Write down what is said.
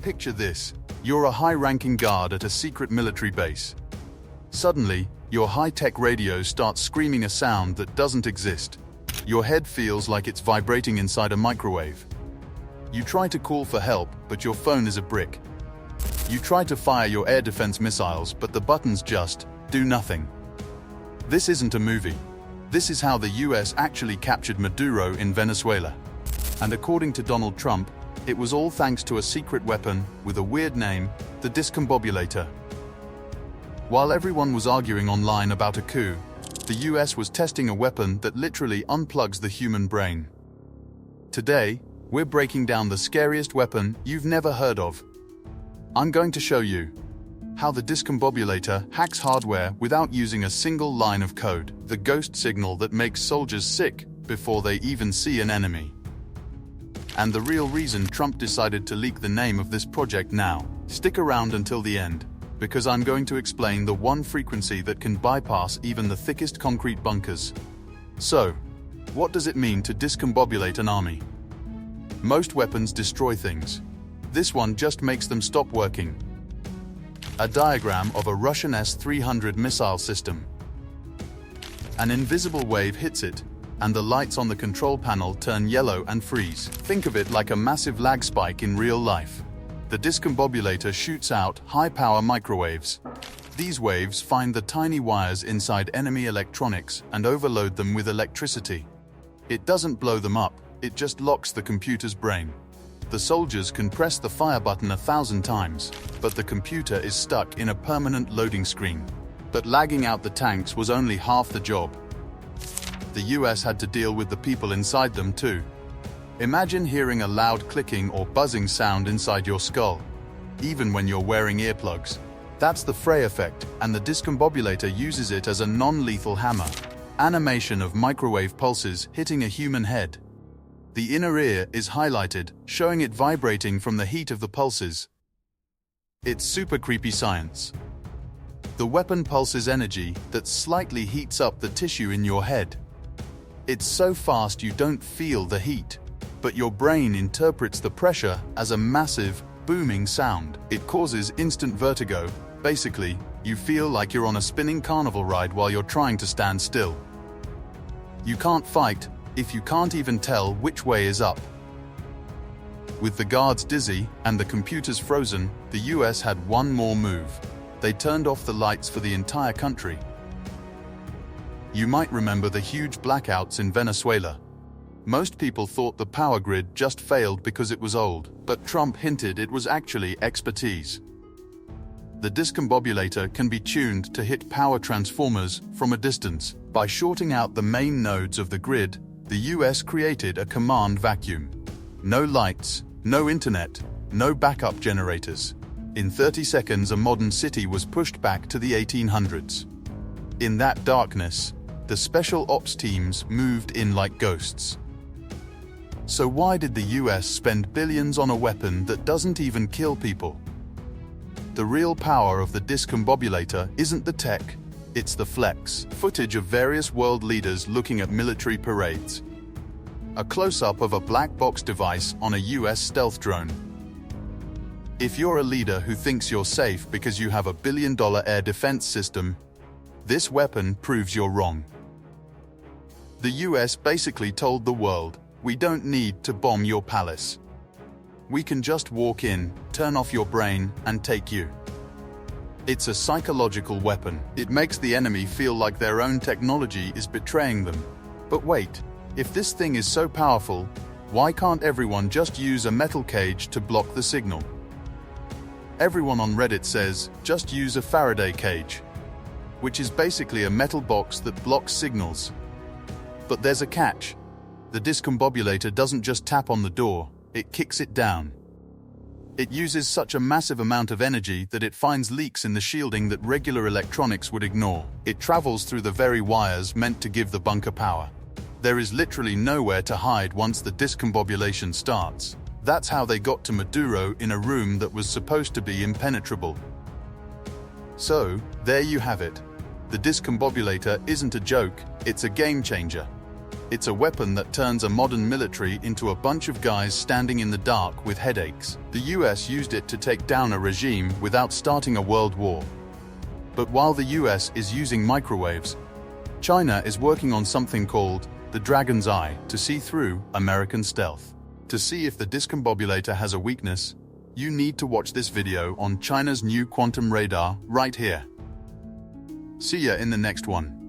Picture this. You're a high-ranking guard at a secret military base. Suddenly, your high-tech radio starts screaming a sound that doesn't exist. Your head feels like it's vibrating inside a microwave. You try to call for help, but your phone is a brick. You try to fire your air defense missiles, but the buttons just do nothing. This isn't a movie. This is how the US actually captured Maduro in Venezuela. And according to Donald Trump, it was all thanks to a secret weapon with a weird name, the Discombobulator. While everyone was arguing online about a coup, the US was testing a weapon that literally unplugs the human brain. Today, we're breaking down the scariest weapon you've never heard of. I'm going to show you how the Discombobulator hacks hardware without using a single line of code, the ghost signal that makes soldiers sick before they even see an enemy. And the real reason Trump decided to leak the name of this project now. Stick around until the end, because I'm going to explain the one frequency that can bypass even the thickest concrete bunkers. So, what does it mean to discombobulate an army? Most weapons destroy things. This one just makes them stop working. A diagram of a Russian S-300 missile system. An invisible wave hits it, and the lights on the control panel turn yellow and freeze. Think of it like a massive lag spike in real life. The discombobulator shoots out high-power microwaves. These waves find the tiny wires inside enemy electronics and overload them with electricity. It doesn't blow them up, it just locks the computer's brain. The soldiers can press the fire button 1,000 times, but the computer is stuck in a permanent loading screen. But lagging out the tanks was only half the job. The US had to deal with the people inside them too. Imagine hearing a loud clicking or buzzing sound inside your skull, even when you're wearing earplugs. That's the fray effect, and the discombobulator uses it as a non-lethal hammer. Animation of microwave pulses hitting a human head. The inner ear is highlighted, showing it vibrating from the heat of the pulses. It's super creepy science. The weapon pulses energy that slightly heats up the tissue in your head. It's so fast you don't feel the heat, but your brain interprets the pressure as a massive, booming sound. It causes instant vertigo. Basically, you feel like you're on a spinning carnival ride while you're trying to stand still. You can't fight if you can't even tell which way is up. With the guards dizzy and the computers frozen, the US had one more move. They turned off the lights for the entire country. You might remember the huge blackouts in Venezuela. Most people thought the power grid just failed because it was old, but Trump hinted it was actually expertise. The discombobulator can be tuned to hit power transformers from a distance. By shorting out the main nodes of the grid, the US created a command vacuum. No lights, no internet, no backup generators. In 30 seconds, a modern city was pushed back to the 1800s. In that darkness, the special ops teams moved in like ghosts. So why did the US spend billions on a weapon that doesn't even kill people? The real power of the discombobulator isn't the tech, it's the flex. Footage of various world leaders looking at military parades. A close-up of a black box device on a US stealth drone. If you're a leader who thinks you're safe because you have a billion-dollar air defense system, this weapon proves you're wrong. The US basically told the world, we don't need to bomb your palace. We can just walk in, turn off your brain, and take you. It's a psychological weapon. It makes the enemy feel like their own technology is betraying them. But wait, if this thing is so powerful, why can't everyone just use a metal cage to block the signal? Everyone on Reddit says, just use a Faraday cage, which is basically a metal box that blocks signals. But there's a catch. The discombobulator doesn't just tap on the door, it kicks it down. It uses such a massive amount of energy that it finds leaks in the shielding that regular electronics would ignore. It travels through the very wires meant to give the bunker power. There is literally nowhere to hide once the discombobulation starts. That's how they got to Maduro in a room that was supposed to be impenetrable. So, there you have it. The discombobulator isn't a joke, it's a game changer. It's a weapon that turns a modern military into a bunch of guys standing in the dark with headaches. The US used it to take down a regime without starting a world war. But while the US is using microwaves, China is working on something called the Dragon's Eye to see through American stealth. To see if the Discombobulator has a weakness, you need to watch this video on China's new quantum radar right here. See ya in the next one.